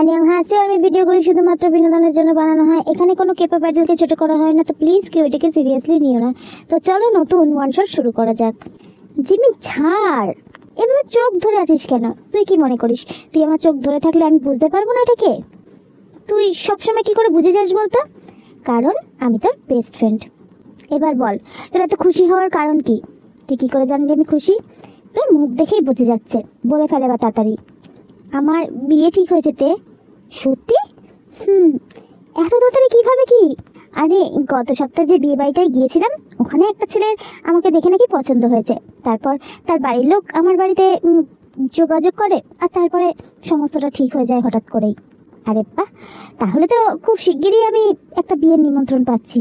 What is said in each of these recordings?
হাসি আমি ভিডিওগুলি শুধুমাত্র বিনোদনের জন্য বানানো হয়। এখানে কোনো কেপা প্যাডেলকে ছোট করা হয় না, তো প্লিজ কেউ এটাকে সিরিয়াসলি নিও না। তো চলো নতুন ওয়ান শট শুরু করা যাক। জিমি ছাড়, এভাবে চোখ ধরে আছিস কেন? তুই কি মনে করিস তুই আমার চোখ ধরে থাকলে আমি বুঝতে পারবো না এটাকে? তুই সবসময় কি করে বুঝে যাস বলতো? কারণ আমি তোর বেস্ট ফ্রেন্ড। এবার বল, তোর এত খুশি হওয়ার কারণ কি? তুই কি করে জানলি আমি খুশি? তোর মুখ দেখেই বুঝে যাচ্ছে। বলে ফেলে বা তাড়াতাড়ি। আমার বিয়ে ঠিক হয়েছে তে। সত্যি? এত তাড়াতাড়ি কিভাবে কি? আরে গত সপ্তাহে যে বিয়ে বাড়িটায় গিয়েছিলাম, ওখানে একটা ছেলের আমাকে দেখে নাকি পছন্দ হয়েছে। তারপর তার বাড়ির লোক আমার বাড়িতে যোগাযোগ করে, আর তারপরে সমস্তটা ঠিক হয়ে যায় হঠাৎ করেই। আরে বাহ, তাহলে তো খুব শিগগিরই আমি একটা বিয়ের নিমন্ত্রণ পাচ্ছি।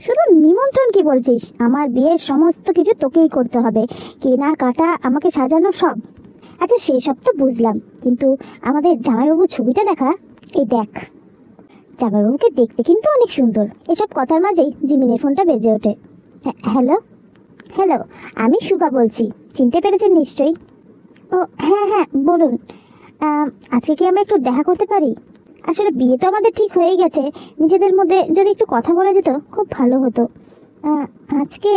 শুধু নিমন্ত্রণ কি বলছিস? আমার বিয়ের সমস্ত কিছু তোকেই করতে হবে, কেনা কাটা আমাকে সাজানো সব। আচ্ছা সেসব তো বুঝলাম, কিন্তু আমাদের জামাইবাবু ছবিটা দেখা। এই দেখ, জামাইবাবুকে দেখতে কিন্তু অনেক সুন্দর। এসব কথার মাঝেই জিমিনের ফোনটা বেজে ওঠে। হ্যালো হ্যালো, আমি সুগা বলছি। চিনতে পেরেছেন নিশ্চয়ই? ও হ্যাঁ হ্যাঁ বলুন। আজকে কি আমরা একটু দেখা করতে পারি? আসলে বিয়ে তো আমাদের ঠিক হয়েই গেছে, নিজেদের মধ্যে যদি একটু কথা বলা যেত খুব ভালো হতো। আজকে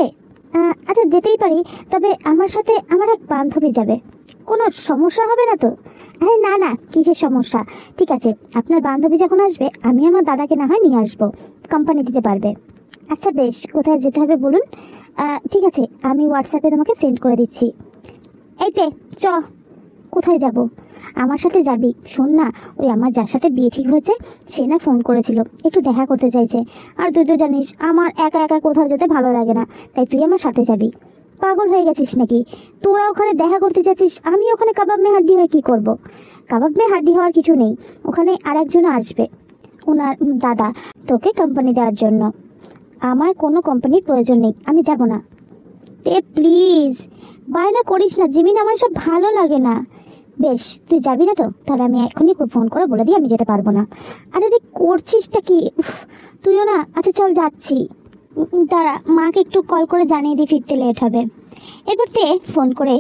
আচ্ছা যেতেই পারি, তবে আমার সাথে আমার এক বান্ধবী যাবে। কোনো সমস্যা হবে না তো? আরে না না, কিসের সমস্যা? ঠিক আছে, আপনার বান্ধবী যখন আসবে আমি আমার দাদাকে না হয় নিয়ে আসবো, কোম্পানি দিতে পারবে। আচ্ছা বেশ, কোথায় যেতে হবে বলুন? ঠিক আছে, আমি হোয়াটসঅ্যাপে তোমাকে সেন্ড করে দিচ্ছি। এইতে চ। কোথায় যাব? আমার সাথে যাবি? শোন না, ওই আমার যার সাথে বিয়ে ঠিক হয়েছে সে না ফোন করেছিল, একটু দেখা করতে চাইছে। আর তুই তো জানিস আমার একা একা কোথাও যেতে ভালো লাগে না, তাই তুই আমার সাথে যাবি। পাগল হয়ে গেছিস নাকি? তোরা ওখানে দেখা করতে যাচ্ছিস, আমি ওখানে কাবাব মে হাড্ডি হয়ে কী করব? কাবাব মে হাড্ডি হওয়ার কিছু নেই, ওখানে আর একজন আসবে, ওনার দাদা, তোকে কোম্পানি দেওয়ার জন্য। আমার কোনো কোম্পানির প্রয়োজন নেই, আমি যাব না। প্লিজ বায়না করিস না জিমিন, আমার সব ভালো লাগে না। বেশ, তুই যাবি না তো? তাহলে আমি এখনই ফোন করে বলে দিই আমি যেতে পারবো না। আরে রে করছিসটা কি তুইও না? আচ্ছা চল যাচ্ছি। দাঁড়া, মাকে একটু কল করে জানিয়ে দিই ফিরতে লেট হবে। এরপর তে ফোন করে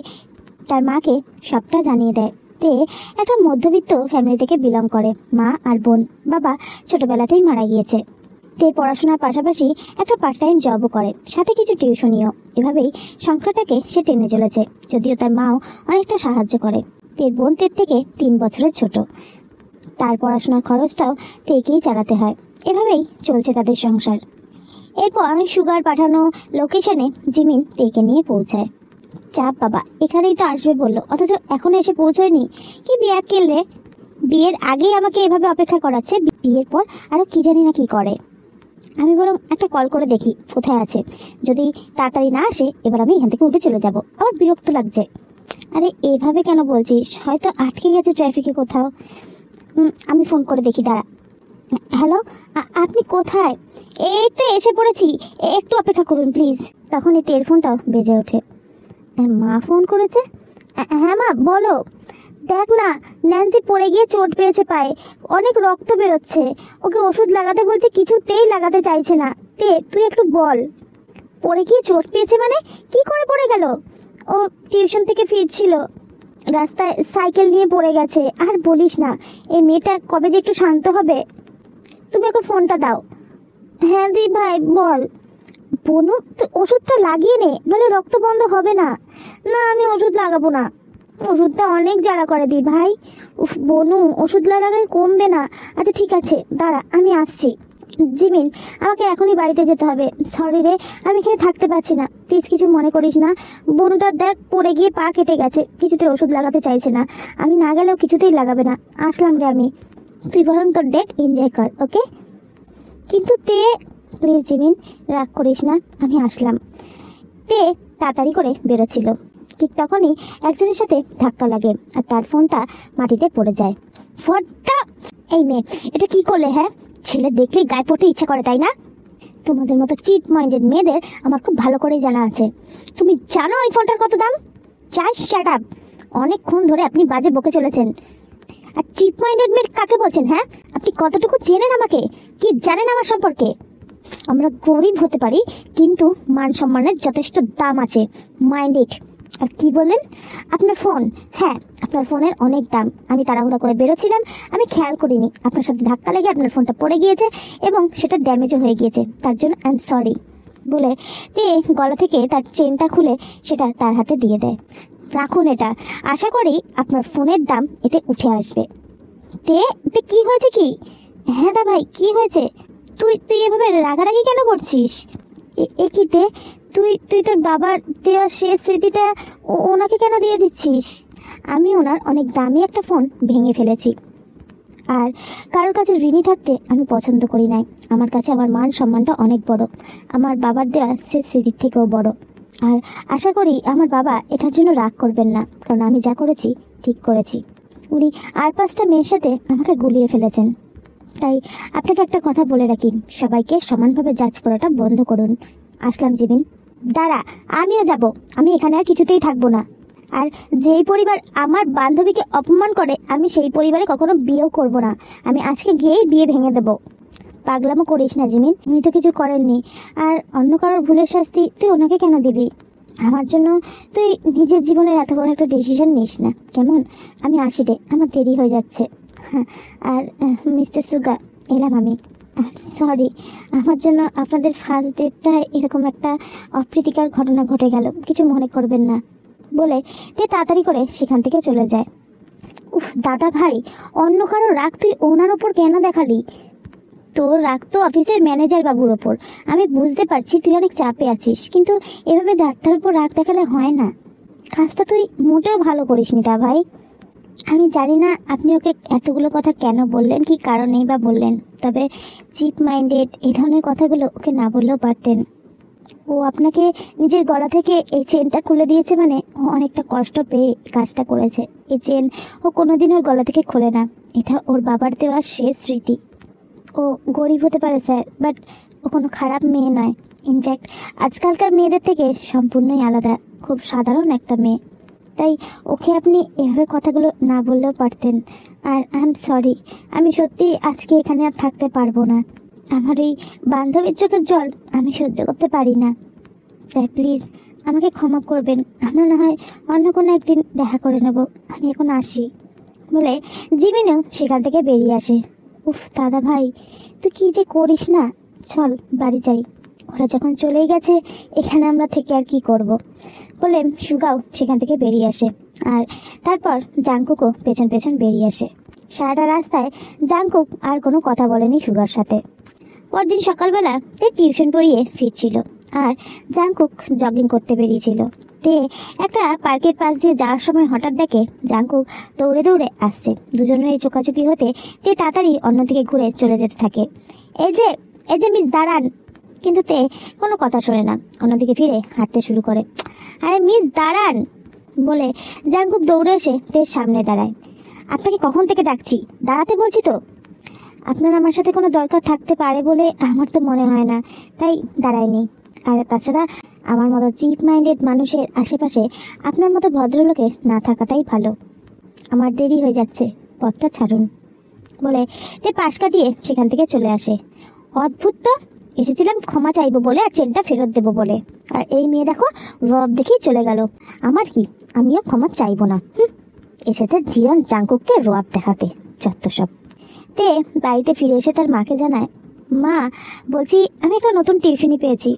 তার মাকে সবটা জানিয়ে দেয়। তে একটা মধ্যবিত্ত ফ্যামিলি থেকে বিলং করে। মা আর বোন, বাবা ছোটবেলাতেই মারা গিয়েছে। তে পড়াশোনার পাশাপাশি একটা পার্ট টাইম জবও করে, সাথে কিছু টিউশনিও। এভাবেই সংসারটাকে সে টেনে চলেছে, যদিও তার মাও অনেকটা সাহায্য করে। তের বোন তের থেকে 3 বছরের ছোট, তার পড়াশোনার খরচটাও তেকেই চালাতে হয়। এভাবেই চলছে তাদের সংসার। এরপর সুগার পাঠানো লোকেশনে জিমিন তেকে নিয়ে পৌঁছায়। চাপ বাবা, এখানেই তো আসবে বললো, অথচ এখনো এসে পৌঁছয়নি। কি বিয়ে কেলে? বিয়ের আগেই আমাকে এভাবে অপেক্ষা করাচ্ছে, বিয়ের পর আরও কি জানি না কি করে। আমি বরং একটা কল করে দেখি কোথায় আছে। যদি তাড়াতাড়ি না আসে এবার আমি এখান থেকে উঠে চলে যাব, আমার বিরক্ত লাগছে। আরে এভাবে কেন বলছিস? হয়তো আটকে গেছে ট্রাফিকে কোথাও। আমি ফোন করে দেখি, দাঁড়া। হ্যালো, আপনি কোথায়? এই তো এসে পড়েছি, একটু অপেক্ষা করুন প্লিজ। তখনই তের ফোনটাও বেজে ওঠে। মা ফোন করেছে? হ্যাঁ মা বলো। দেখ না, ন্যান্সি পড়ে গিয়ে চোট পেয়েছে পায়ে, অনেক রক্ত বেরোচ্ছে। ওকে ওষুধ লাগাতে বলছে, কিছুতেই লাগাতে চাইছে না। তে তুই একটু বল। পড়ে গিয়ে চোট পেয়েছে মানে? কি করে পড়ে গেল? ও টিউশন থেকে ফিরছিল, রাস্তায় সাইকেল নিয়ে পড়ে গেছে। আর বলিস না, এই মেয়েটা কবে যে একটু শান্ত হবে। তুমি ওকে ফোনটা দাও। হ্যাঁ দি ভাই বল। বনু তুই ওষুধটা লাগিয়ে নে, নাহলে রক্ত বন্ধ হবে না। না আমি ওষুধ লাগাবো না, ওষুধটা অনেক জ্বালা করে দি ভাই। উফ বনু, ওষুধ লাগালে কমবে না। আচ্ছা ঠিক আছে দাঁড়া, আমি আসছি। জিমিন, আমাকে এখনই বাড়িতে যেতে হবে। সরি রে, আমি এখানে থাকতে পারছি না, প্লিজ কিছু মনে করিস না। বনুটার দেখ পড়ে গিয়ে পা কেটে গেছে, কিছুতেই ওষুধ লাগাতে চাইছে না। আমি না গেলেও কিছুতেই লাগাবে না। আসলাম রে আমি, তুই বরং তোর ডেট এনজয় কর, ওকে? কিন্তু তে প্লিজ জিমিন, রাগ করিস না, আমি আসলাম। তে তাড়াতাড়ি করে বেরোচ্ছিল, ঠিক তখনই একজনের সাথে ধাক্কা লাগে আর তার ফোনটা মাটিতে পড়ে যায়। ফোনটা! এই মেয়ে, এটা কি করলে? হ্যাঁ, ছেলে দেখলে গায়ে পড়তে ইচ্ছা করে তাই না? তোমাদের মতো চিপ মাইন্ডেড মেয়েদের আমার খুব ভালো করেই জানা আছে। তুমি জানো এই ফোনটার কত দাম? Just shut up. অনেকক্ষণ ধরে আপনি বাজে বকে চলেছেন। আর চিপ মাইন্ডেড মেয়ে কাকে বলছেন? হ্যাঁ, আপনি কতটুকু চেনেন আমাকে? কি জানেন আমার সম্পর্কে? আমরা গরিব হতে পারি, কিন্তু মান সম্মানের যথেষ্ট দাম আছে। মাইন্ডেড, আর কি বললেন? আপনার ফোন? হ্যাঁ, আপনার ফোনের অনেক দাম। আমি তাড়াহুড়া করে বেরোছিলাম, আমি খেয়াল করিনি আপনার সাথে ধাক্কা লেগে আপনার ফোনটা পড়ে গিয়েছে এবং সেটা ড্যামেজও হয়ে গিয়েছে, তার জন্য আই এম সরি বলে তে গলা থেকে তার চেনটা খুলে সেটা তার হাতে দিয়ে দেয়। রাখুন এটা, আশা করি আপনার ফোনের দাম এতে উঠে আসবে। তে তে কি হয়েছে কি? হ্যাঁ দা ভাই, কি হয়েছে? তুই তুই এভাবে রাগারাগি কেন করছিস? এ কি তে, তুই তুই তোর বাবার দেওয়া শেষ স্মৃতিটা ওনাকে কেন দিয়ে দিচ্ছিস? আমি ওনার অনেক দামি একটা ফোন ভেঙে ফেলেছি, আর কারোর কাছে ঋণী থাকতে আমি পছন্দ করি নাই। আমার কাছে আমার মান সম্মানটা অনেক বড়, আমার বাবার দেওয়া শেষ স্মৃতির থেকেও বড়। আর আশা করি আমার বাবা এটার জন্য রাগ করবেন না, কারণ আমি যা করেছি ঠিক করেছি। উনি আর 5টা মেয়ের সাথে আমাকে গুলিয়ে ফেলেছেন। তাই আপনাকে একটা কথা বলে রাখি, সবাইকে সমানভাবে জাজ করাটা বন্ধ করুন। আসলাম জিমিন। দাঁড়া, আমিও যাব, আমি এখানে আর কিছুতেই থাকবো না। আর যেই পরিবার আমার বান্ধবীকে অপমান করে আমি সেই পরিবারে কখনো বিয়েও করব না। আমি আজকে গিয়েই বিয়ে ভেঙে দেব। পাগলামো করিস না জিমিন, উনি তো কিছু করেননি। আর অন্য কারোর ভুলের শাস্তি তুই ওনাকে কেন দিবি? আমার জন্য তুই নিজের জীবনের এত বড় একটা ডিসিশন নিস না, কেমন? আমি আসি রে, আমার দেরি হয়ে যাচ্ছে। হ্যাঁ, আর মিস্টার সুগা, এলাম আমি। সরি, আমার জন্য আপনাদের ফার্স্ট ডেটটায় এরকম একটা অপ্রীতিকর ঘটনা ঘটে গেল, কিছু মনে করবেন না বলে তে তাড়াতাড়ি করে সেখান থেকে চলে যায়। উফ দাদা ভাই, অন্য কারো রাগ তুই ওনার ওপর কেন দেখালি? তোর রাগ তো অফিসের ম্যানেজার বাবুর ওপর। আমি বুঝতে পারছি তুই অনেক চাপে আছিস, কিন্তু এভাবে ডাক্তার উপর রাগ দেখালে হয় না। কাজটা তুই মোটেও ভালো করিসনি দা ভাই। আমি জানি না আপনি ওকে এতগুলো কথা কেন বললেন, কি কারণেই বা বললেন, তবে চিপ মাইন্ডেড এই ধরনের কথাগুলো ওকে না বললেও পারতেন। ও আপনাকে নিজের গলা থেকে এই চেনটা খুলে দিয়েছে মানে ও অনেকটা কষ্ট পেয়ে কাজটা করেছে। এই চেন ও কোনোদিন ওর গলা থেকে খোলে না, এটা ওর বাবার দেওয়া শেষ স্মৃতি। ও গরিব হতে পারে স্যার, বাট ও কোনো খারাপ মেয়ে নয়। ইনফ্যাক্ট আজকালকার মেয়েদের থেকে সম্পূর্ণই আলাদা, খুব সাধারণ একটা মেয়ে। তাই ওকে আপনি এভাবে কথাগুলো না বললেও পারতেন। আর আই এম সরি, আমি সত্যি আজকে এখানে আর থাকতে পারবো না। আমার এই বান্ধবীর চোখের জল আমি সহ্য করতে পারি না। তাই প্লিজ আমাকে ক্ষমা করবেন, আমরা না হয় অন্য কোনো একদিন দেখা করে নেব। আমি এখন আসি বলে জিমিনও সেখান থেকে বেরিয়ে আসে। উফ দাদা ভাই, তুই কী যে করিস না, চল বাড়ি যাই। ওরা যখন চলেই গেছে এখানে আমরা থেকে আর কি করব বলে সুগাও সেখান থেকে বেরিয়ে আসে। আর তারপর জাংকুকও পেছন পেছন বেরিয়ে আসে। সারাটা রাস্তায় জাংকুক আর কোনো কথা বলেনি সুগার সাথে। পরদিন সকালবেলা তে টিউশন পড়িয়ে ফিরছিল, আর জাংকুক জগিং করতে বেরিয়েছিল। তে একটা পার্কের পাশ দিয়ে যাওয়ার সময় হঠাৎ দেখে জাংকুক দৌড়ে দৌড়ে আসছে। দুজনের চোকাচুকি হতে তে তাড়াতাড়ি অন্যদিকে ঘুরে চলে যেতে থাকে। এই যে মিস দাঁড়ান। কিন্তু তে কোনো কথা শোনে না, অন্যদিকে ফিরে হাঁটতে শুরু করে। আরে মিস দাঁড়ান বলে জাংকুক দৌড়ে এসে তের সামনে দাঁড়ায়। আপনাকে কখন থেকে ডাকছি, দাঁড়াতে বলছি তো। আপনার আমার সাথে কোনো দরকার থাকতে পারে বলে আমার তো মনে হয় না, তাই দাঁড়ায়নি। আর তাছাড়া আমার মতো চিপ মাইন্ডেড মানুষের আশেপাশে আপনার মতো ভদ্রলোকের না থাকাটাই ভালো। আমার দেরি হয়ে যাচ্ছে, পথটা ছাড়ুন বলে তে পাশ কাটিয়ে সেখান থেকে চলে আসে। অদ্ভুত তো, এসেছিলাম ক্ষমা চাইবো বলে আর চেনটা ফেরত দেবো বলে, আর এই মেয়ে দেখো রব দেখেই চলে গেল। আমার কি, আমিও ক্ষমা চাইবো না। এসেছে জিয়ন জাংকুককে রব দেখাতে, যত সব। তে বাড়িতে ফিরে এসে তার মাকে জানায়, মা বলছি আমি একটা নতুন টিউশনি পেয়েছি।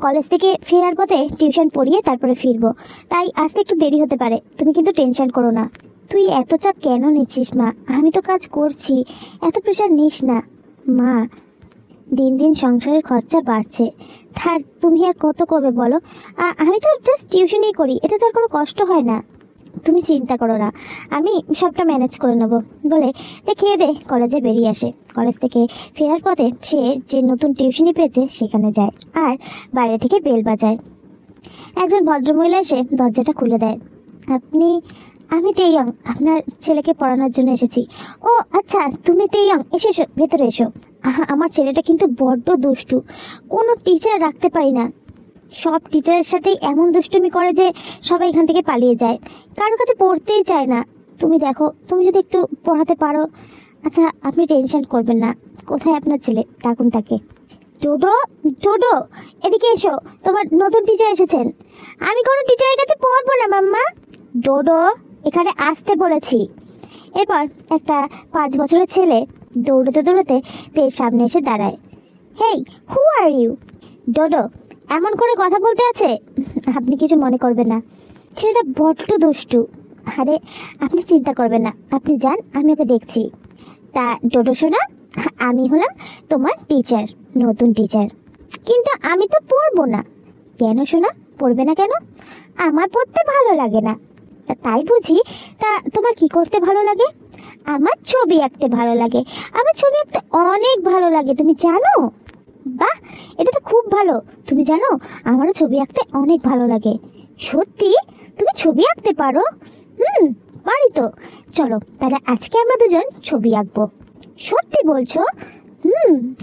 কলেজ থেকে ফেরার পথে টিউশন পড়িয়ে তারপরে ফিরবো, তাই আসতে একটু দেরি হতে পারে। তুমি কিন্তু টেনশন করো না। তুই এত চাপ কেন নিচ্ছিস মা, আমি তো কাজ করছি, এত প্রেশার নিস না। মা দিন দিন সংসারের খরচা বাড়ছে, আর তুমি আর কত করবে বলো। আমি তো জাস্ট টিউশনই করি, এতে তো আর কোনো কষ্ট হয় না। তুমি চিন্তা করো না, আমি সবটা ম্যানেজ করে নেবো বলে খেয়ে দে কলেজে বেরিয়ে আসে। কলেজ থেকে ফেরার পথে সে যে নতুন টিউশনি পেয়েছে সেখানে যায়, আর বাইরে থেকে বেল বাজায়। একজন ভদ্রমহিলা এসে দরজাটা খুলে দেয়। আমি তেইয়ং, আপনার ছেলেকে পড়ানোর জন্য এসেছি। ও আচ্ছা, তুমি তেইয়ং, এসো এসো, ভেতরে এসো। আমার ছেলেটা কিন্তু বড্ড দুষ্টু, কোনো টিচার রাখতে পারি না। সব টিচারের সাথেই এমন দুষ্টুমি করে যে সবাই এখান থেকে পালিয়ে যায়, কারোর কাছে পড়তেই চায় না। তুমি দেখো, তুমি যদি একটু পড়াতে পারো। আচ্ছা আপনি টেনশন করবেন না। কোথায় আপনার ছেলে, ডাকুন তাকে। ডোডো, ডোডো, এদিকে এসো, তোমার নতুন টিচার এসেছেন। আমি কোনো টিচারের কাছে পড়বো না মাম্মা। ডোডো, এখানে আসতে বলেছি। এরপর একটা 5 বছরের ছেলে দৌড়তে দৌড়তে তের সামনে এসে দাঁড়ায়। হেই, হু আর ইউ? ডোডো, এমন করে কথা বলতে আছে? আপনি কিছু মনে করবেন না, ছেলেটা বড্ড দুষ্টু। আরে আপনি চিন্তা করবেন না, আপনি যান, আমি ওকে দেখছি। তা ডোডো শোনা, আমি হলাম তোমার টিচার, নতুন টিচার। কিন্তু আমি তো পড়বো না। কেন শোনা, পড়বে না কেন? আমার পড়তে ভালো লাগে না। তাই বুঝি? তা তোমার কি করতে ভালো লাগে? আমার ছবি আঁকতে ভালো লাগে। আমার ছবি আঁকতে অনেক ভালো লাগে, তুমি জানো? বাহ, এটা তো খুব ভালো। তুমি জানো, আমারও ছবি আঁকতে অনেক ভালো লাগে। সত্যি? তুমি ছবি আঁকতে পারো? পারি তো। চলো তাহলে আজকে আমরা দুজন ছবি আঁকবো। সত্যি বলছো?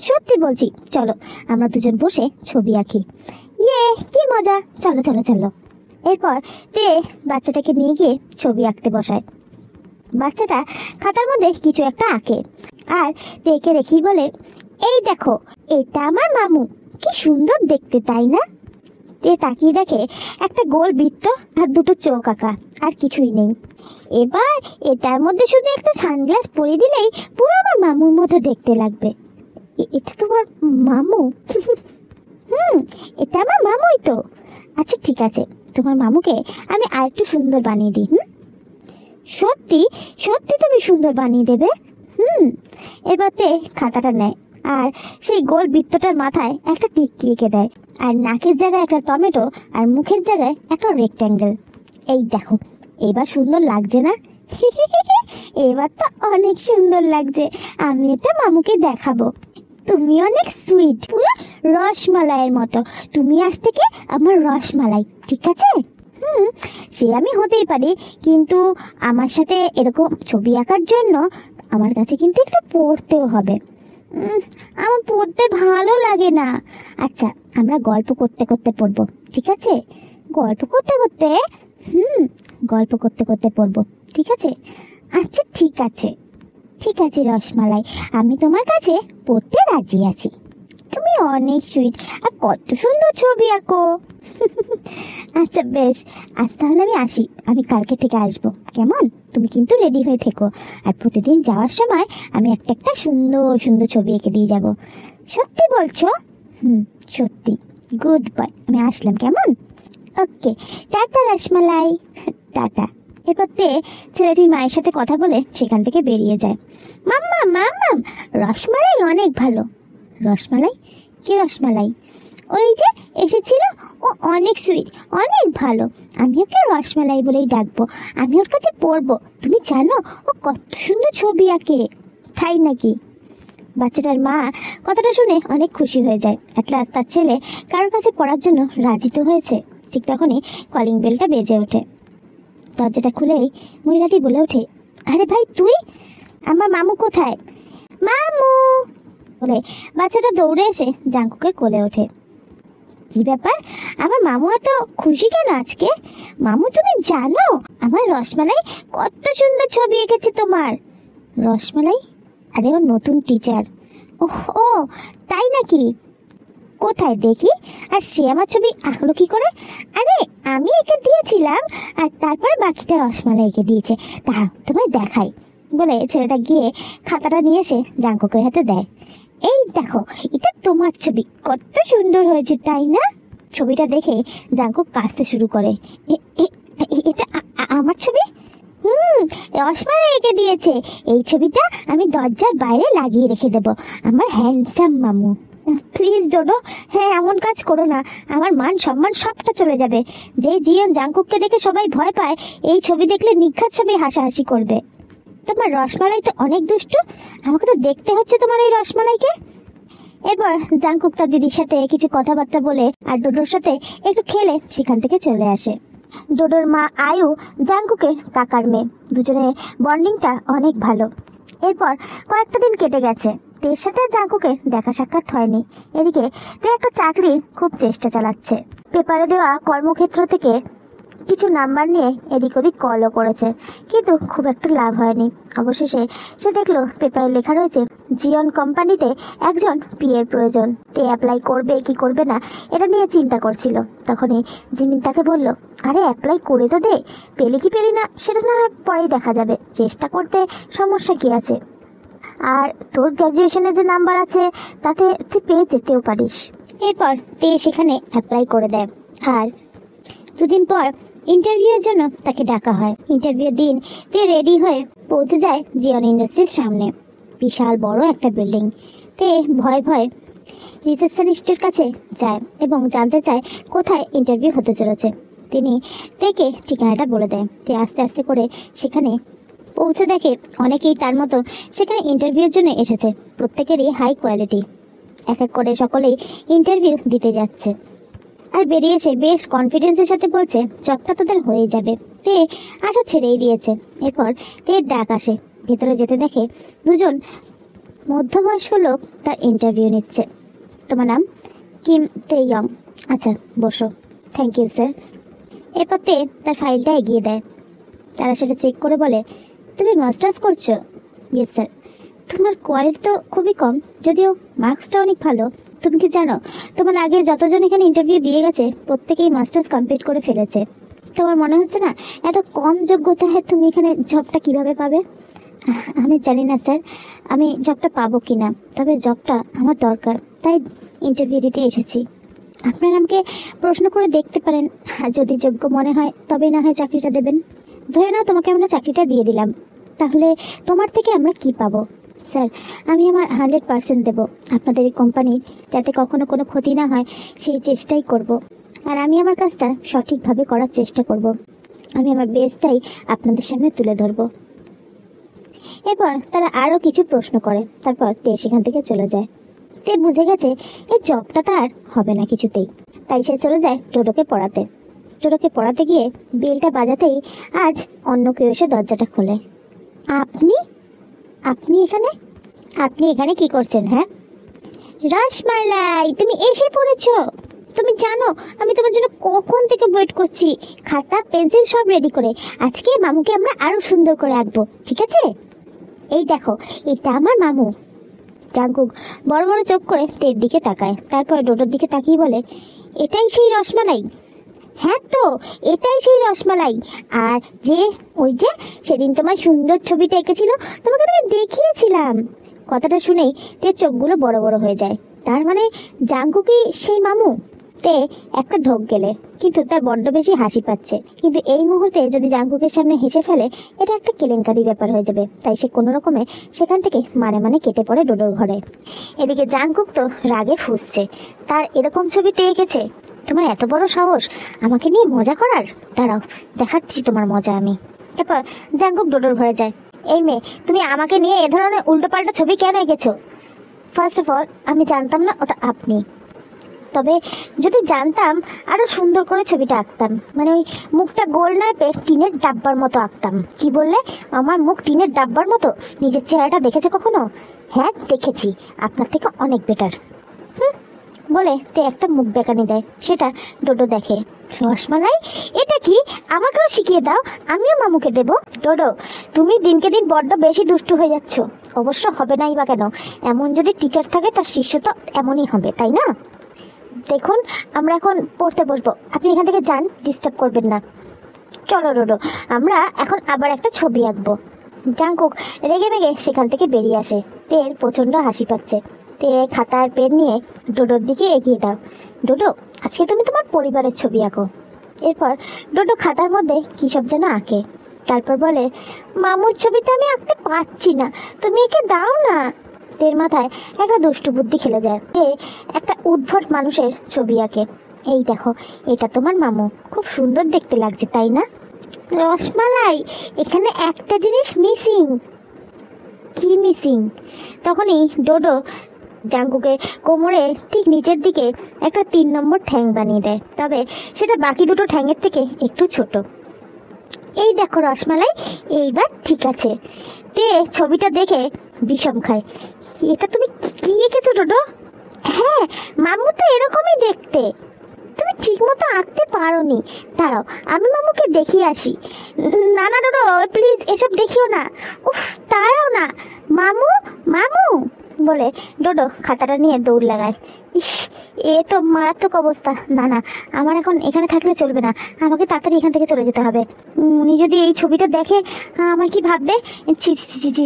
সত্যি বলছি। চলো আমরা দুজন বসে ছবি আঁকি। ইয়ে, কি মজা! চলো চলো চলো। এরপর তে বাচ্চাটাকে নিয়ে গিয়ে ছবি আঁকতে বসায়। বাচ্চাটা খাতার মধ্যে কিছু একটা আঁকে আর তেকে দেখি বলে, এই দেখো, এটা আমার মামু। কি সুন্দর দেখতে, তাই না? তে তাকিয়ে দেখে একটা গোল বৃত্ত আর দুটো চোখ আঁকা, আর কিছুই নেই। এবার এটার মধ্যে শুধু একটা সানগ্লাস পরিয়ে দিলেই পুরো আমার মামুর মতো দেখতে লাগবে। এটা তোমার মামু? এটা আমার মামুই তো। আচ্ছা ঠিক আছে, তোমার মামুকে আমি আরেকটু সুন্দর বানিয়ে দিই। সত্যি সত্যি তুমি সুন্দর বানিয়ে দেবে? এবার তে খাতাটা নেয় আর সেই গোল বৃত্তটার মাথায় একটা টিক্কি এঁকে দেয়, আর নাকের জায়গায় একটা টমেটো, আর মুখের জায়গায় একটা রেক্ট্যাঙ্গেল। এই দেখো, এবার সুন্দর লাগছে না? এবার তো অনেক সুন্দর লাগছে। আমি এটা মামুকে দেখাবো। তুমি অনেক সুইট, পুরো রসমালাইয়ের মতো। তুমি আজ থেকে আমার রসমালাই, ঠিক আছে? সে আমি হতেই পারি, কিন্তু আমার সাথে এরকম ছবি আঁকার জন্য আমার কাছে কিন্তু একটু পড়তেও হবে। আমার পড়তে ভালো লাগে না। আচ্ছা, আমরা গল্প করতে করতে পড়বো, ঠিক আছে? গল্প করতে করতে গল্প করতে করতে পড়বো, ঠিক আছে? আচ্ছা ঠিক আছে, ঠিক আছে রসমালাই, আমি তোমার কাছে পড়তে রাজি আছি। তুমি অনেক সুইট আর কত সুন্দর ছবি আঁকো। আচ্ছা বেশ, আজ তাহলে আমি আসি। আমি কালকে থেকে আসবো, কেমন? তুমি কিন্তু রেডি হয়ে থেকো, আর প্রতিদিন যাওয়ার সময় আমি একটা একটা সুন্দর সুন্দর ছবি এঁকে দিয়ে যাব। সত্যি বলছো? সত্যি। গুড বয়, আমি আসলাম, কেমন? ওকে, টাটা রসমালাই। টাটা। এরপর তে ছেলেটির মায়ের সাথে কথা বলে সেখান থেকে বেরিয়ে যায়। মাম্মা মাম্মাম, রসমালাই অনেক ভালো। রসমালাই? কি রসমালাই? ওই যে এসেছিল, ও অনেক সুইট, অনেক ভালো। আমি ওকে রসমালাই বলেই ডাকবো। আমি ওর কাছে পড়বো। তুমি জানো ও কত সুন্দর ছবি আঁকে? তাই নাকি? বাচ্চাটার মা কথাটা শুনে অনেক খুশি হয়ে যায়। অ্যাট লাস্ট তার ছেলে কারোর কাছে পড়ার জন্য রাজি তো হয়েছে। ঠিক তখনই কলিং বেলটা বেজে ওঠে। দরজাটা খুলেই মহিলাটি বলে ওঠে, আরে ভাই তুই? আমার মামু কোথায়? মামু বলে বাচ্চাটা দৌড়ে এসে জাঙ্কুকের কোলে ওঠে। কি ব্যাপার, আমার মামু এত খুশি কেন আজকে? মামু তুমি জানো আমার রসমালাই কত সুন্দর ছবি এঁকেছে তোমার? রসমালাই? আরে ও নতুন টিচার। ও তাই নাকি? কোথায় দেখি? আর সে আমার ছবি আঁকলো কি করে? আরে আমি এঁকে দিয়েছিলাম, আর তারপরে বাকিটা রসমালাই এঁকে দিয়েছে। দাঁড়াও তোমায় দেখাই বলে ছেলেটা গিয়ে খাতাটা নিয়ে এসে জাঙ্কুকের হাতে দেয়। এই দেখো, এটা তোমার ছবি, কত সুন্দর হয়েছে তাই না? ছবিটা দেখে জাঙ্কুক কাঁদতে শুরু করে। এটা আমার ছবি? রসমালাই এঁকে দিয়েছে। এই ছবিটা আমি দরজার বাইরে লাগিয়ে রেখে দেবো। আমার হ্যান্ডসাম মামু। প্লিজ ডোডো, হ্যাঁ এমন কাজ করো না, আমার মান সম্মান সবটা চলে যাবে। যে জিয়ন জাঙ্কুককে দেখে সবাই ভয় পায়, এই ছবি দেখলে নিঘাত সবাই হাসাহাসি করবে। তোমার রসমালাই তো অনেক দুষ্টু, আমাকে তো দেখতে হচ্ছে তোমার এই রসমালাইকে। এরপর জাঙ্কুক তার দিদির সাথে কিছু কথাবার্তা বলে আর ডোডোর সাথে একটু খেলে সেখান থেকে চলে আসে। ডোডোর মা আয়ু জাঙ্কুকের কাকার মেয়ে, দুজনের বন্ডিংটা অনেক ভালো। এরপর কয়েকটা দিন কেটে গেছে, তের সাথে জাঙ্কুকের দেখা সাক্ষাৎ হয়নি। এদিকে তে একটা চাকরির খুব চেষ্টা চালাচ্ছে। পেপারে দেওয়া কর্মক্ষেত্র থেকে কিছু নাম্বার নিয়ে এদিক ওদিক কলও করেছে, কিন্তু খুব একটা লাভ হয়নি। অবশেষে সে দেখলো পেপারে লেখা রয়েছে জিয়ন কোম্পানিতে একজন পিএর প্রয়োজন। তে অ্যাপ্লাই করবে কি করবে না এটা নিয়ে চিন্তা করছিল। তখনই জিমিন তাকে বলল, আরে অ্যাপ্লাই করে তো দে, পেলে কি পেলি না সেটা না হয় পরেই দেখা যাবে, চেষ্টা করতে সমস্যা কি আছে, আর তোর গ্র্যাজুয়েশনে যে নাম্বার আছে তাতে তুই পেয়ে যেতেও পারিস। এরপর তে সেখানে অ্যাপ্লাই করে দেয়, আর দুদিন পর ইন্টারভিউয়ের জন্য তাকে ডাকা হয়। ইন্টারভিউর দিন তে রেডি হয়ে পৌঁছে যায় জিয়ন ইন্ডাস্ট্রির সামনে। বিশাল বড় একটা বিল্ডিং। তে ভয় ভয় রিসেপশনিস্টের কাছে যায় এবং জানতে চায় কোথায় ইন্টারভিউ হতে চলেছে। তিনি তেকে ঠিকানাটা বলে দেয়। তে আস্তে আস্তে করে সেখানে পৌঁছে দেখে অনেকেই তার মতো সেখানে ইন্টারভিউর জন্য এসেছে। প্রত্যেকেরই হাই কোয়ালিটি। এক এক করে সকলেই ইন্টারভিউ দিতে যাচ্ছে, আর বেরিয়ে এসে বেশ কনফিডেন্সের সাথে বলছে জবটা তাদের হয়ে যাবে। তে আশা ছেড়েই দিয়েছে। এরপর তে ডাক আসে। ভেতরে যেতে দেখে দুজন মধ্যবয়স্ক লোক তার ইন্টারভিউ নিচ্ছে। তোমার নাম? কিম তে ইয়ং। আচ্ছা বসো। Thank you sir. এরপর তে তার ফাইলটা এগিয়ে দেয়। তারা সেটা চেক করে বলে, তুমি মাস্টার্স করছো? Yes sir. তোমার কোয়ালিটি তো খুবই কম, যদিও মার্কসটা অনেক ভালো। তুমি কি জানো তোমার আগে যতজন এখানে ইন্টারভিউ দিয়ে গেছে প্রত্যেকেই মাস্টার্স কমপ্লিট করে ফেলেছে। তোমার মনে হচ্ছে না এত কম যোগ্যতায় তুমি এখানে জবটা কিভাবে পাবে? আমি জানি না স্যার আমি জবটা পাবো কি না, তবে জবটা আমার দরকার, তাই ইন্টারভিউ দিতে এসেছি। আপনারা আমাকে প্রশ্ন করে দেখতে পারেন, আর যদি যোগ্য মনে হয় তবে না হয় চাকরিটা দেবেন। ধরে নাও তোমাকে আমরা চাকরিটা দিয়ে দিলাম, তাহলে তোমার থেকে আমরা কি পাবো? স্যার আমি আমার 100% দেবো আপনাদের এই কোম্পানির, যাতে কখনো কোনো ক্ষতি না হয় সেই চেষ্টাই করব। আর আমি আমার কাজটা সঠিকভাবে করার চেষ্টা করব। আমি আমার বেস্টটাই আপনাদের সামনে তুলে ধরবো। এরপর তারা আরও কিছু প্রশ্ন করে, তারপর তে সেখান থেকে চলে যায়। তে বুঝে গেছে এই জবটা তার হবে না কিছুতেই, তাই সে চলে যায় টোটোকে পড়াতে। টোটোকে পড়াতে গিয়ে বেলটা বাজাতেই আজ অন্য কেউ এসে দরজাটা খোলে। আপনি আপনি এখানে আপনি এখানে কি করছেন? হ্যাঁ রসমালাই, তুমি এসে পড়েছো। তুমি জানো আমি তোমার জন্য কখন থেকে ওয়েট করছি, খাতা পেন্সিল সব রেডি করে। আজকে মামুকে আমরা আরো সুন্দর করে আঁকবো, ঠিক আছে? এই দেখো এটা আমার মামু। জাঙ্কুক বড় বড় চোখ করে তের দিকে তাকায়, তারপর ডোডোর দিকে তাকিয়ে বলে, এটাই সেই রসমালাই? হ্যাঁ তো এটাই সেই রসমালাই। আর যে ওই যে সেদিন তোমার সুন্দর ছবিটা এঁকেছিল, তোমাকে তো আমি দেখিয়েছিলাম। কথাটা শুনেই তের চোখগুলো বড় বড় হয়ে যায়। তার মানে জাঙ্কুকই সেই মামু? তে একটা ঢোক গেলে, কিন্তু তার বড্ড বেশি হাসি পাচ্ছে। কিন্তু এই মুহূর্তে যদি জাঙ্কুকের সামনে হেসে ফেলে এটা একটা কেলেঙ্কারি ব্যাপার হয়ে যাবে, তাই সে কোনো রকমে সেখান থেকে মানে কেটে পড়ে ডোডোর ঘরে। এদিকে জাঙ্কুক তো রাগে ফুঁসছে, তার এরকম ছবিতে এঁকেছে। তোমার এত বড় সাহস আমাকে নিয়ে মজা করার, দাঁড়াও দেখাচ্ছি তোমার মজা আমি। তারপর জাঙ্কুক ডোডোর ঘরে যায়। এই মেয়ে, তুমি আমাকে নিয়ে এ ধরনের উল্টোপাল্টা ছবি কেন এঁকেছো? ফার্স্ট অফ অল আমি জানতাম না ওটা আপনি, তবে যদি জানতাম আরো সুন্দর করে ছবিটা আঁকতাম, মানে ওই মুখটা গোল না পেয়ে টিনের ডাব্বার মতো আঁকতাম। কি বললে? আমার মুখ টিনের ডাব্বার মতো? নিজের চেহারাটা দেখেছে কখনো? হ্যাঁ দেখেছি, আপনার থেকে অনেক বেটার। বলে তে একটা মুখ বেঁকানি দেয়, সেটা ডোডো দেখে। রসমালাই এটা কি? আমাকেও শিখিয়ে দাও, আমিও মামুকে দেব। ডোডো তুমি দিনকে দিন বড্ড বেশি দুষ্টু হয়ে যাচ্ছ। অবশ্য হবে নাই বা কেন, এমন যদি টিচার থাকে তার শিষ্য তো এমনই হবে, তাই না? দেখুন আমরা এখন পড়তে বসবো, আপনি এখান থেকে যান, ডিস্টার্ব করবেন না। চলো ডোডো আমরা এখন আবার একটা ছবি আঁকবো। জাঙ্কুক রেগে মেগে সেখান থেকে বেরিয়ে আসে। তের প্রচণ্ড হাসি পাচ্ছে। তে খাতার পেন নিয়ে ডোডোর দিকে এগিয়ে দাও। ডোডো আজকে তুমি তোমার পরিবারের ছবি আঁকো। এরপর ডোডো খাতার মধ্যে কী সব যেন আঁকে, তারপর বলে, মামুর ছবিটা আমি আঁকতে পারছি না, তুমি একে দাও না। তের মাথায় একটা দুষ্টু বুদ্ধি খেলে যায়। একটা উদ্ভট মানুষের ছবি আঁকে। এই দেখো এটা তোমার মামু, খুব সুন্দর দেখতে লাগছে তাই না? রসমালাই এখানে একটা জিনিস মিসিং। কি মিসিং? তখনই ডোডো জাঙ্কুকের কোমরে ঠিক নিচের দিকে একটা 3 নম্বর ঠ্যাং বানিয়ে দেয়, তবে সেটা বাকি দুটো ঠ্যাংয়ের থেকে একটু ছোট। এই দেখো রসমালাই, এইবার ঠিক আছে। তে ছবিটা দেখে বিষম খায়। এটা তুমি কি এঁকেছো ডোডো? হ্যাঁ মামু তো এরকমই দেখতে। তুমি ঠিক মতো আঁকতে পারোনি। দাঁড়াও, আমি মামুকে দেখিয়ে আসি। না না ডোডো, প্লিজ এসব দেখিও না। উফ, দাঁড়াও না। মামু, মামু বলে ডোডো খাতাটা নিয়ে দৌড় লাগায়। ইস, এ তো মারাত্মক অবস্থা। না না, আমার এখন এখানে থাকলে চলবে না, আমাকে তাড়াতাড়ি এখান থেকে চলে যেতে হবে। উনি যদি এই ছবিটা দেখে আমার কি ভাববে? ছি ছি ছি ছি,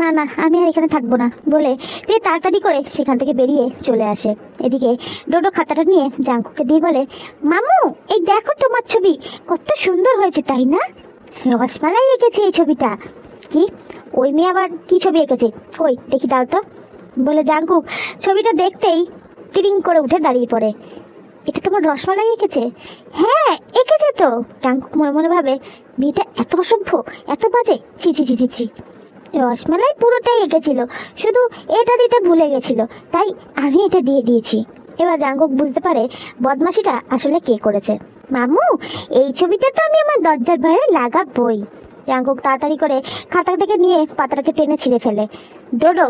না না, আমি আর এখানে থাকবো না বলে তে তাড়াতাড়ি করে সেখান থেকে বেরিয়ে চলে আসে। এদিকে ডোডো খাতাটা নিয়ে জাঙ্কুকে দিয়ে বলে, মামু এই দেখো তোমার ছবি কত সুন্দর হয়েছে, তাই না? রসমালাই এঁকেছে এই ছবিটা। কি? ওই মেয়ে আবার কি ছবি এঁকেছে? কই দেখি, দাও তো বলে জাঙ্কুক ছবিটা দেখতেই তিরিং করে উঠে দাঁড়িয়ে পড়ে। এটা তোমার রসমালাই এঁকেছে? হ্যাঁ এঁকেছে তো। জাঙ্কুক মনে মনে ভাবে, মেয়েটা এত অসভ্য, এত বাজে, ছি ছি ছি ছি ছি। রসমালাই পুরোটাই এঁকেছিল, শুধু এটা দিতে ভুলে গেছিল, তাই আমি এটা দিয়ে দিয়েছি। এবার জাঙ্কুক বুঝতে পারে বদমাশিটা আসলে কে করেছে। মামু এই ছবিটা তো আমি আমার দরজার বাইরে লাগাবই। জাঙ্কুক তাড়াতাড়ি করে খাতাটাকে নিয়ে পাতাটাকে টেনে ছিঁড়ে ফেলে। ডোডো,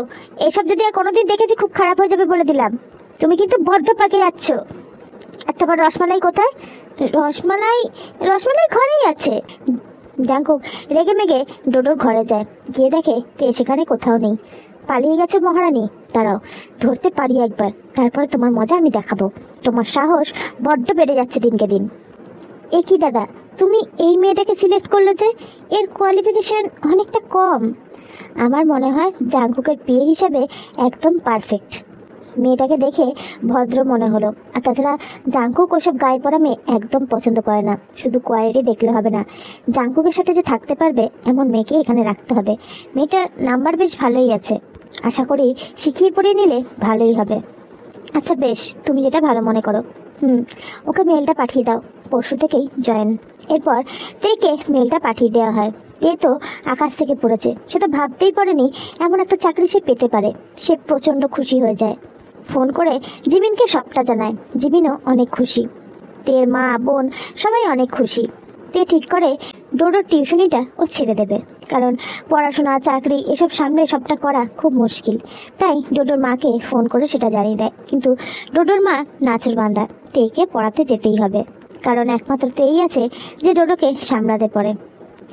এসব যদি আর কোনোদিন দেখেছি খুব খারাপ হয়ে যাবে বলে দিলাম। তুমি কিন্তু বড্ড পাকে যাচ্ছ। এতবার রসমালাই কোথায়? রসমালাই রসমালাই ঘরেই আছে। জাঙ্কুক রেগে মেগে ডোডোর ঘরে যায়, গিয়ে দেখে তে সেখানে কোথাও নেই। পালিয়ে গেছে মহারানী। দাঁড়াও, ধরতে পারি একবার, তারপরে তোমার মজা আমি দেখাবো। তোমার সাহস বড্ড বেড়ে যাচ্ছে দিনকে দিন। এ কি দাদা, তুমি এই মেয়েটাকে সিলেক্ট করলে যে? এর কোয়ালিফিকেশন অনেকটা কম। আমার মনে হয় জাঙ্কুকের বিয়ে হিসাবে একদম পারফেক্ট। মেয়েটাকে দেখে ভদ্র মনে হলো। আর তাছাড়া জাঙ্কুক ওসব গায়ে পড়া মেয়ে একদম পছন্দ করে না। শুধু কোয়ালিটি দেখলে হবে না, জাঙ্কুকের সাথে যে থাকতে পারবে এমন মেয়েকে এখানে রাখতে হবে। মেয়েটার নাম্বার বেশ ভালোই আছে, আশা করি শিখিয়ে পড়িয়ে নিলে ভালোই হবে। আচ্ছা বেশ, তুমি যেটা ভালো মনে করো। ওকে মেলটা পাঠিয়ে দাও, পরশু থেকেই জয়েন। এরপর তেকে মেলটা পাঠিয়ে দেওয়া হয়। তে তো আকাশ থেকে পড়েছে, সে তো ভাবতেই পারেনি এমন একটা চাকরি সে পেতে পারে। সে প্রচণ্ড খুশি হয়ে যায়, ফোন করে জিমিনকে সবটা জানায়। জিমিনও অনেক খুশি, তের মা বোন সবাই অনেক খুশি। তে ঠিক করে ডোডোর টিউশনিটা ও ছেড়ে দেবে, কারণ পড়াশোনা চাকরি এসব সামনে সবটা করা খুব মুশকিল। তাই ডোডোর মাকে ফোন করে সেটা জানিয়ে দেয়। কিন্তু ডোডোর মা নাচুর বান্দা, তেকে পড়াতে যেতেই হবে, কারণ একমাত্র তেই আছে যে ডোডোকে সামলাতে পারে।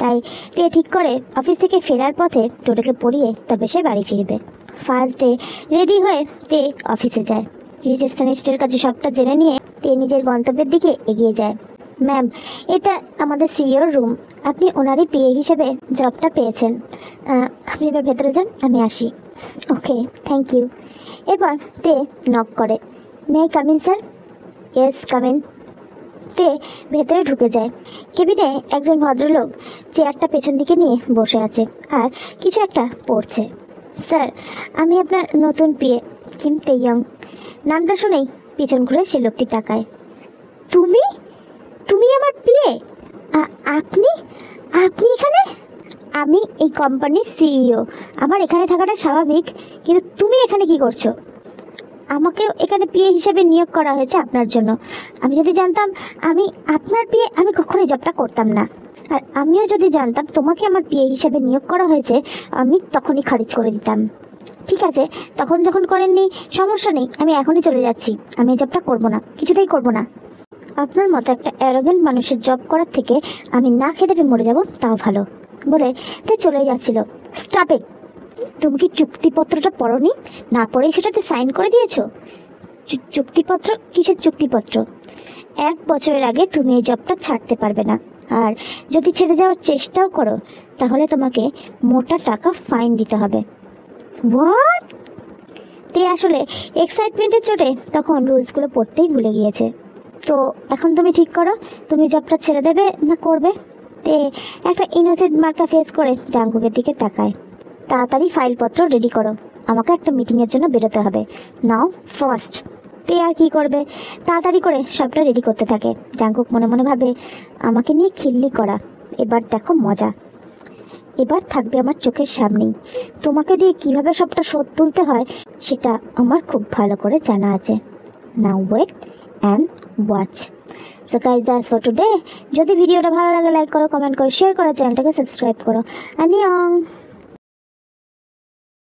তাই তে ঠিক করে অফিস থেকে ফেরার পথে ডোডোকে পড়িয়ে তবে সে বাড়ি ফিরবে। ফার্স্ট ডে রেডি হয়ে তে অফিসে যায়। রিসেপশনিস্টের কাছে সবটা জেনে নিয়ে তে নিজের গন্তব্যের দিকে এগিয়ে যায়। ম্যাম, এটা আমাদের সিইওর রুম, আপনি ওনারই পিএ হিসেবে জবটা পেয়েছেন। আপনি এবার ভেতরে যান, আমি আসি। Okay, thank you. এরপর তে নক করে। May I come in sir? Yes, come in. তে ভেতরে ঢুকে যায়। কেবিনে একজন ভদ্রলোক চেয়ারটা পেছন দিকে নিয়ে বসে আছে আর কিছু একটা পড়ছে। স্যার, আমি আপনার নতুন পিএ, কিম তেইয়ং। নামটা শুনেই পিছন ঘুরে সে লোকটি তাকায়। তুমি তুমি আমার পিএ? আপনি আপনি এখানে? আমি এই কোম্পানির সিইও, আমার এখানে থাকাটা স্বাভাবিক, কিন্তু তুমি এখানে কি করছো? আমাকেও এখানে পিএ হিসেবে নিয়োগ করা হয়েছে আপনার জন্য। আমি যদি জানতাম আমি আপনার পিএ, আমি কখনোই জবটা করতাম না। আর আমিও যদি জানতাম তোমাকে আমার পিএ হিসেবে নিয়োগ করা হয়েছে, আমি তখনই খারিজ করে দিতাম। ঠিক আছে, তখন যখন করেননি সমস্যা নেই, আমি এখনই চলে যাচ্ছি। আমি এই জবটা করবো না, কিছুতেই করবো না। আপনার মতো একটা অ্যারোগেন্ট মানুষের জব করার থেকে আমি না খেতে পেয়ে মরে যাব তাও ভালো বলে তে চলে যাচ্ছিল। Stop it! তুমি কি চুক্তিপত্রটা পড়োনি? না পড়েই সেটাতে সাইন করে দিয়েছো? চুক্তিপত্র? কিসের চুক্তিপত্র? 1 বছরের আগে তুমি এই জবটা ছাড়তে পারবে না, আর যদি ছেড়ে যাওয়ার চেষ্টাও করো তাহলে তোমাকে মোটা টাকা ফাইন দিতে হবে। হোয়াট? তে আসলে এক্সাইটমেন্টের চোটে তখন রুলসগুলো পড়তেই ভুলে গিয়েছে। তো এখন তুমি ঠিক করো, তুমি জবটা ছেড়ে দেবে না করবে? তে একটা ইনোসেন্ট মার্কা ফেস করে জাঙ্কুকের দিকে তাকায়। তাড়াতাড়ি ফাইলপত্র রেডি করো, আমাকে একটা মিটিংয়ের জন্য বেরোতে হবে। নাও ফার্স্ট। তে আর কি করবে, তাড়াতাড়ি করে সবটা রেডি করতে থাকে। জাঙ্কুক মনে মনে ভাবে, আমাকে নিয়ে খিল্লি করা, এবার দেখো মজা। এবার থাকবে আমার চোখের সামনেই। তোমাকে দিয়ে কিভাবে সবটা শোধ তুলতে হয় সেটা আমার খুব ভালো করে জানা আছে। Now wait and watch. So guys, that's for today. যদি ভিডিওটা ভালো লাগে লাইক করো, কমেন্ট করো, শেয়ার করো, চ্যানেলটাকে সাবস্ক্রাইব করো। আনিয়ং।